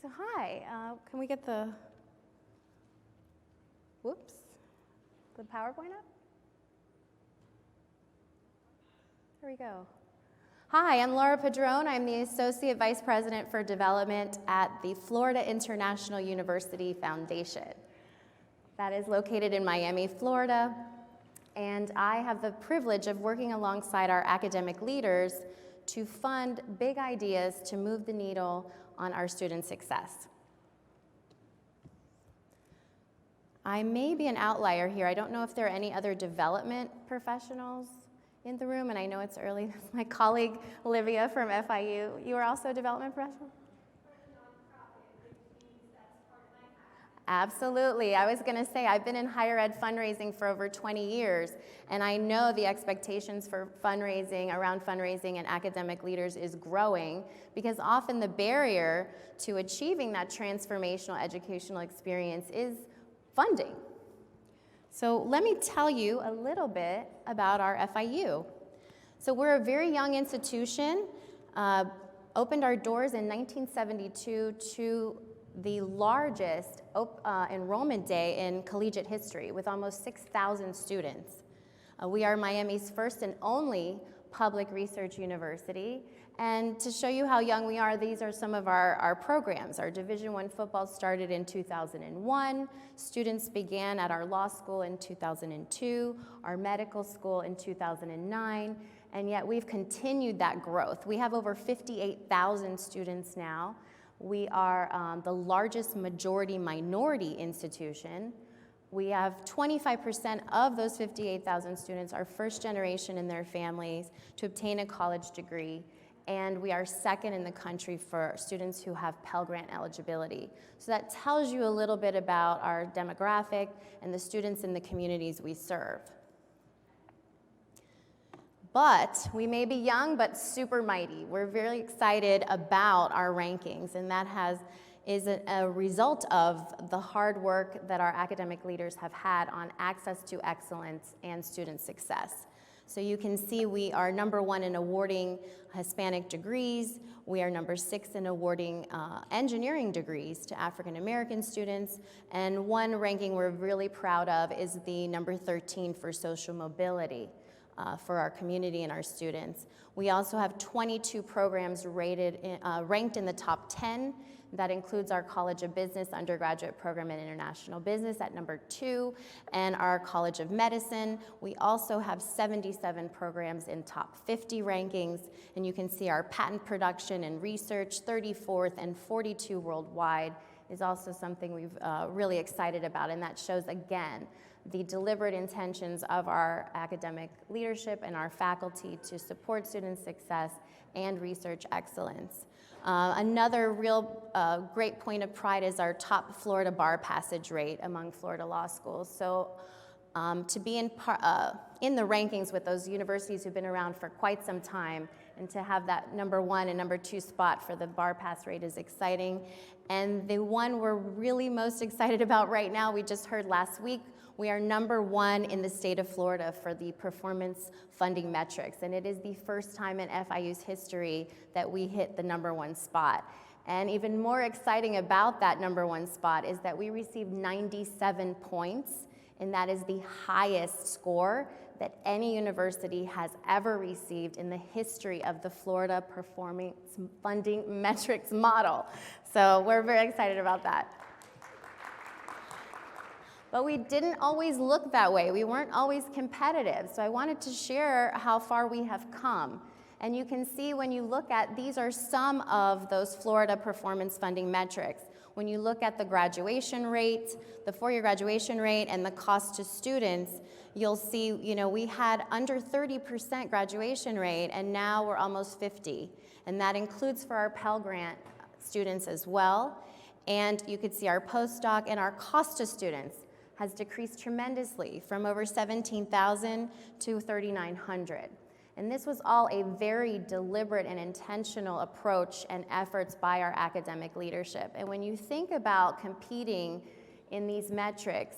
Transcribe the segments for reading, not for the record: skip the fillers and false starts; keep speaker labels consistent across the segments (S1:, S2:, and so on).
S1: So hi, can we get the PowerPoint up? There we go. Hi, I'm Laura Padron. I'm the Associate Vice President for Development at the Florida International University Foundation. That is located in Miami, Florida, and I have the privilege of working alongside our academic leaders to fund big ideas to move the needle on our student success. I may be an outlier here. I don't know if there are any other development professionals in the room, and I know it's early. That's my colleague, Olivia from FIU. You are also a development professional? Absolutely. I was going to say, I've been in higher ed fundraising for over 20 years, and I know the expectations for fundraising, around fundraising and academic leaders is growing, because often the barrier to achieving that transformational educational experience is funding. So let me tell you a little bit about our FIU. So we're a very young institution, opened our doors in 1972 to the largest enrollment day in collegiate history with almost 6,000 students. We are Miami's first and only public research university. And to show you how young we are, these are some of our programs. Our Division I football started in 2001. Students began at our law school in 2002, our medical school in 2009, and yet we've continued that growth. We have over 58,000 students now. We are the largest majority minority institution. We have 25% of those 58,000 students are first generation in their families to obtain a college degree, and we are second in the country for students who have Pell Grant eligibility. So that tells you a little bit about our demographic and the students in the communities we serve. But we may be young, but super mighty. We're very excited about our rankings, and that is a result of the hard work that our academic leaders have had on access to excellence and student success. So you can see we are number 1 in awarding Hispanic degrees. We are number 6 in awarding engineering degrees to African American students. And one ranking we're really proud of is the number 13 for social mobility. For our community and our students. We also have 22 programs ranked in the top 10. That includes our College of Business undergraduate program in International Business at number 2, and our College of Medicine. We also have 77 programs in top 50 rankings, and you can see our patent production and research, 34th and 42 worldwide, is also something we've really excited about, and that shows, again, the deliberate intentions of our academic leadership and our faculty to support student success and research excellence. Another real great point of pride is our top Florida bar passage rate among Florida law schools. So to be in the rankings with those universities who've been around for quite some time, and to have that number 1 and number 2 spot for the bar pass rate is exciting. And the one we're really most excited about right now, we just heard last week, we are number 1 in the state of Florida for the performance funding metrics, and it is the first time in FIU's history that we hit the number 1 spot. And even more exciting about that number 1 spot is that we received 97 points, and that is the highest score that any university has ever received in the history of the Florida Performance Funding Metrics Model. So we're very excited about that. But we didn't always look that way. We weren't always competitive. So I wanted to share how far we have come. And you can see when you look at, these are some of those Florida performance funding metrics. When you look at the graduation rate, the 4-year graduation rate, and the cost to students, you'll see, we had under 30% graduation rate, and now we're almost 50. And that includes for our Pell Grant students as well. And you could see our postdoc and our cost to students has decreased tremendously from over $17,000 to $3,900. And this was all a very deliberate and intentional approach and efforts by our academic leadership. And when you think about competing in these metrics,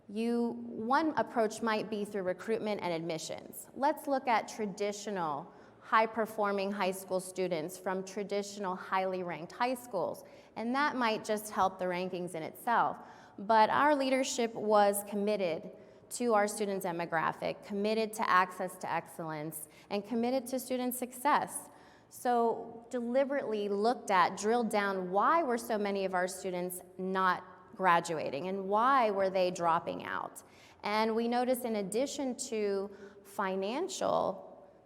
S1: one approach might be through recruitment and admissions. Let's look at traditional high-performing high school students from traditional highly ranked high schools. And that might just help the rankings in itself. But our leadership was committed to our student demographic, committed to access to excellence, and committed to student success. So deliberately looked at, drilled down, why were so many of our students not graduating and why were they dropping out? And we noticed, in addition to financial,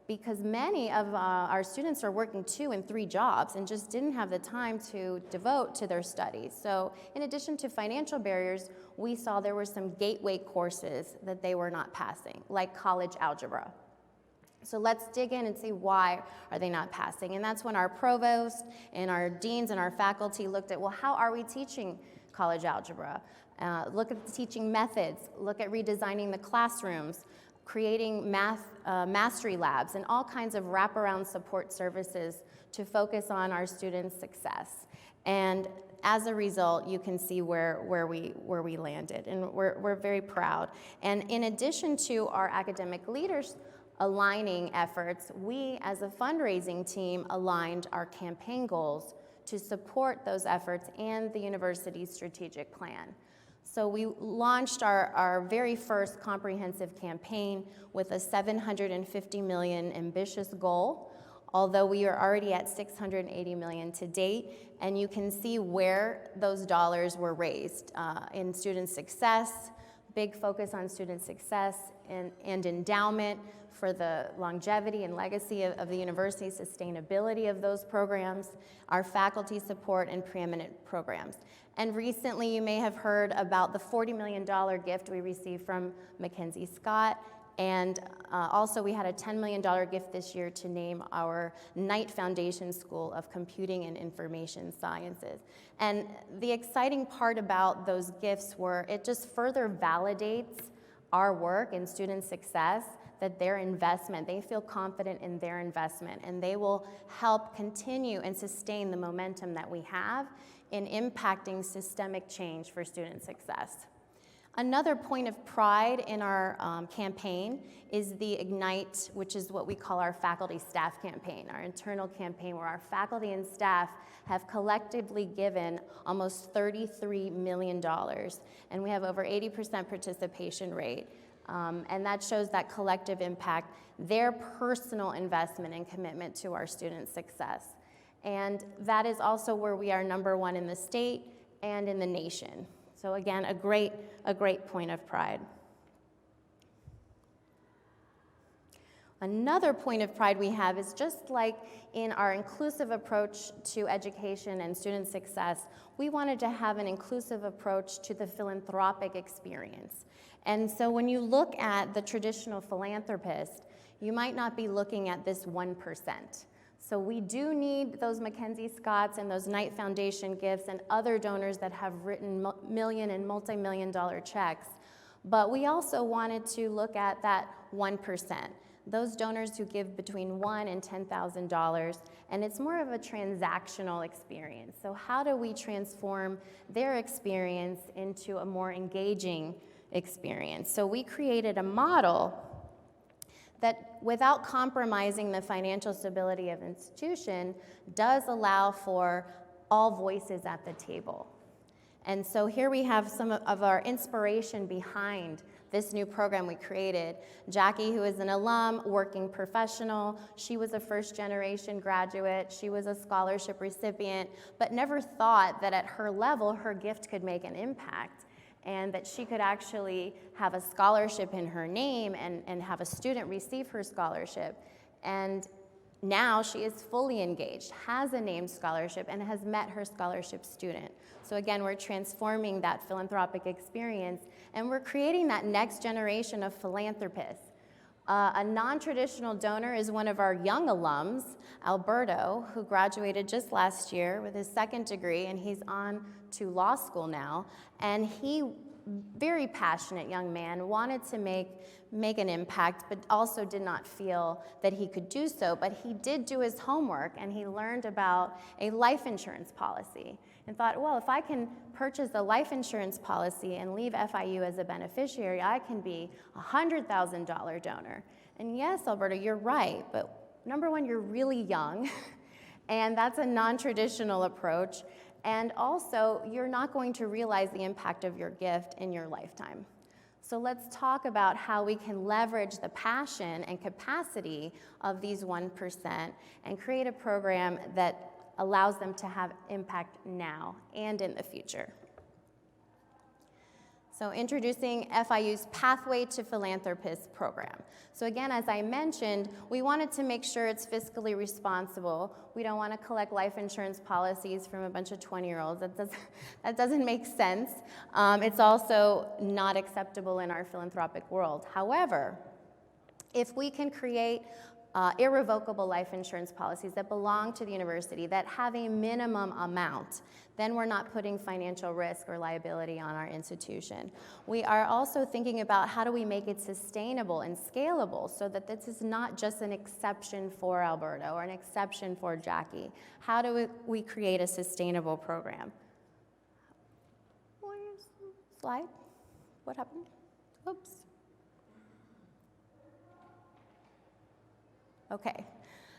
S1: because many of our students are working 2 and 3 jobs and just didn't have the time to devote to their studies. So in addition to financial barriers, we saw there were some gateway courses that they were not passing, like college algebra. So let's dig in and see why are they not passing. And that's when our provost and our deans and our faculty looked at, well, how are we teaching college algebra? Look at the teaching methods, look at redesigning the classrooms, creating mastery labs, and all kinds of wraparound support services to focus on our students' success. And as a result, you can see where we landed, and we're very proud. And in addition to our academic leaders aligning efforts, we as a fundraising team aligned our campaign goals to support those efforts and the university's strategic plan. So we launched our very first comprehensive campaign with a $750 million ambitious goal, although we are already at $680 million to date, and you can see where those dollars were raised in student success, big focus on student success and endowment for the longevity and legacy of the university, sustainability of those programs, our faculty support, and preeminent programs. And recently, you may have heard about the $40 million gift we received from Mackenzie Scott, and also we had a $10 million gift this year to name our Knight Foundation School of Computing and Information Sciences. And the exciting part about those gifts were it just further validates our work in student success, that their investment, they feel confident in their investment, and they will help continue and sustain the momentum that we have in impacting systemic change for student success. Another point of pride in our campaign is the Ignite, which is what we call our faculty staff campaign, our internal campaign where our faculty and staff have collectively given almost $33 million, and we have over 80% participation rate. And that shows that collective impact, their personal investment and commitment to our students' success. And that is also where we are #1 in the state and in the nation. So again, a great point of pride. Another point of pride we have is just like in our inclusive approach to education and student success, we wanted to have an inclusive approach to the philanthropic experience. And so when you look at the traditional philanthropist, you might not be looking at this 1%. So we do need those Mackenzie Scotts and those Knight Foundation gifts and other donors that have written million and multi-million dollar checks. But we also wanted to look at that 1%, those donors who give between $1,000 and $10,000, and it's more of a transactional experience. So how do we transform their experience into a more engaging experience? So we created a model that, without compromising the financial stability of institution, does allow for all voices at the table. And so here we have some of our inspiration behind this new program we created. Jackie, who is an alum, working professional, she was a first-generation graduate, she was a scholarship recipient, but never thought that at her level, her gift could make an impact, and that she could actually have a scholarship in her name and have a student receive her scholarship. And now she is fully engaged, has a named scholarship, and has met her scholarship student. So again, we're transforming that philanthropic experience, and we're creating that next generation of philanthropists. A non-traditional donor is one of our young alums, Alberto, who graduated just last year with his second degree, and he's on to law school now. And he, very passionate young man, wanted to make an impact, but also did not feel that he could do so. But he did do his homework, and he learned about a life insurance policy and thought, well, if I can purchase a life insurance policy and leave FIU as a beneficiary, I can be a $100,000 donor. And yes, Alberto, you're right, but number one, you're really young, and that's a non-traditional approach. And also, you're not going to realize the impact of your gift in your lifetime. So let's talk about how we can leverage the passion and capacity of these 1% and create a program that allows them to have impact now and in the future. So introducing FIU's Pathway to Philanthropist program. So again, as I mentioned, we wanted to make sure it's fiscally responsible. We don't want to collect life insurance policies from a bunch of 20-year-olds. That doesn't make sense. It's also not acceptable in our philanthropic world. However, if we can create irrevocable life insurance policies that belong to the university that have a minimum amount, then we're not putting financial risk or liability on our institution. We are also thinking about how do we make it sustainable and scalable so that this is not just an exception for Alberto or an exception for Jackie. How do we create a sustainable program? Slide. What happened? Oops. Okay,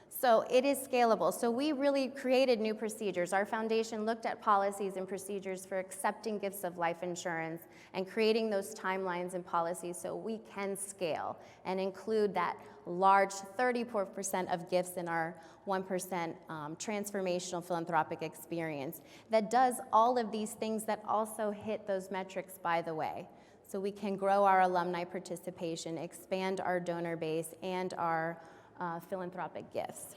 S1: so it is scalable. So we really created new procedures. Our foundation looked at policies and procedures for accepting gifts of life insurance and creating those timelines and policies so we can scale and include that large 34% of gifts in our 1% transformational philanthropic experience that does all of these things that also hit those metrics, by the way. So we can grow our alumni participation, expand our donor base, and our philanthropic gifts.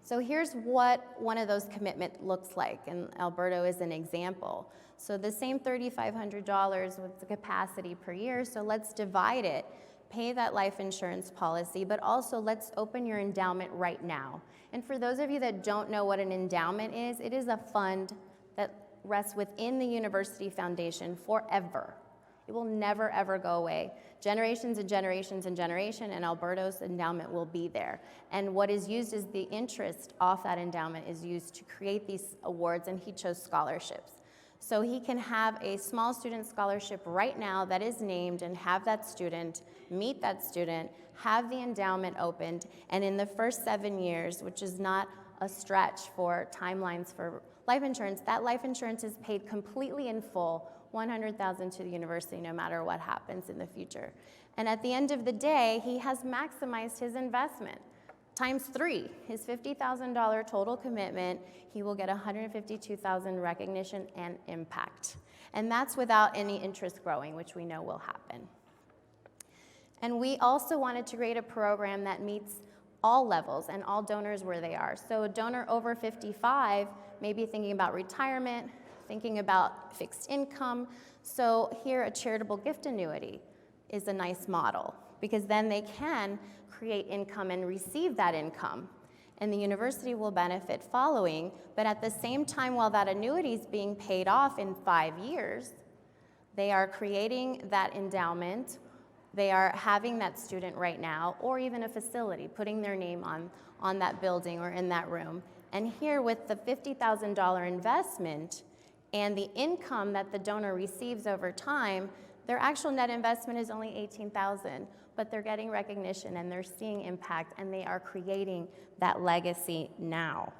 S1: So here's what one of those commitments looks like, and Alberto is an example. So the same $3,500 with the capacity per year, so let's divide it, pay that life insurance policy, but also let's open your endowment right now. And for those of you that don't know what an endowment is, it is a fund that rests within the university foundation forever. It will never, ever go away. Generations and generations and generations, and Alberto's endowment will be there. And what is used is the interest off that endowment is used to create these awards, and he chose scholarships. So he can have a small student scholarship right now that is named and have that student, meet that student, have the endowment opened, and in the first 7 years, which is not a stretch for timelines for life insurance, that life insurance is paid completely in full, $100,000 to the university no matter what happens in the future. And at the end of the day, he has maximized his investment. Times 3, his $50,000 total commitment, he will get $152,000 recognition and impact. And that's without any interest growing, which we know will happen. And we also wanted to create a program that meets all levels and all donors where they are. So a donor over 55 may be thinking about retirement, thinking about fixed income. So here a charitable gift annuity is a nice model because then they can create income and receive that income. And the university will benefit following, but at the same time while that annuity is being paid off in 5 years, they are creating that endowment, they are having that student right now, or even a facility, putting their name on that building or in that room. And here with the $50,000 investment, and the income that the donor receives over time, their actual net investment is only $18,000, but they're getting recognition and they're seeing impact and they are creating that legacy now.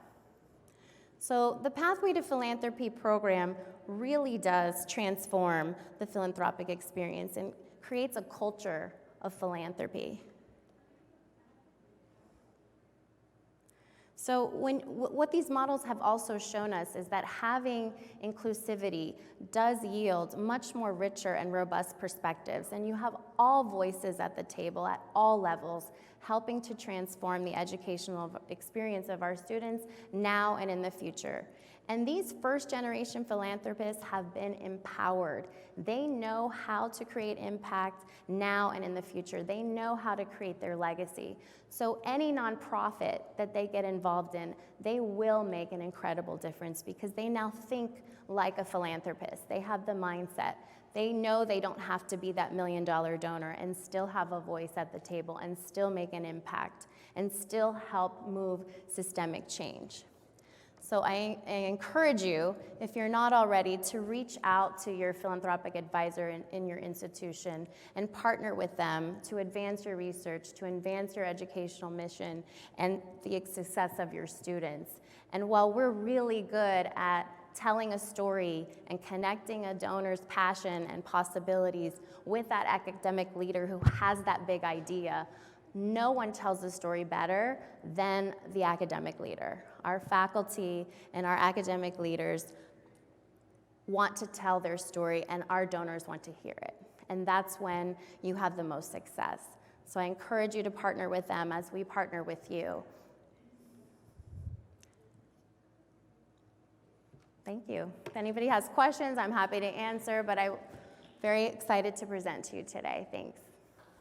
S1: So the Pathway to Philanthropy program really does transform the philanthropic experience and creates a culture of philanthropy. So what these models have also shown us is that having inclusivity does yield much more richer and robust perspectives, and you have all voices at the table at all levels helping to transform the educational experience of our students now and in the future. And these first-generation philanthropists have been empowered. They know how to create impact now and in the future. They know how to create their legacy. So any nonprofit that they get involved in, they will make an incredible difference because they now think like a philanthropist. They have the mindset. They know they don't have to be that $1 million donor and still have a voice at the table and still make an impact and still help move systemic change. So I encourage you, if you're not already, to reach out to your philanthropic advisor in your institution and partner with them to advance your research, to advance your educational mission and the success of your students. And while we're really good at telling a story and connecting a donor's passion and possibilities with that academic leader who has that big idea, no one tells the story better than the academic leader. Our faculty and our academic leaders want to tell their story, and our donors want to hear it. And that's when you have the most success. So I encourage you to partner with them as we partner with you. Thank you. If anybody has questions, I'm happy to answer, but I'm very excited to present to you today. Thanks.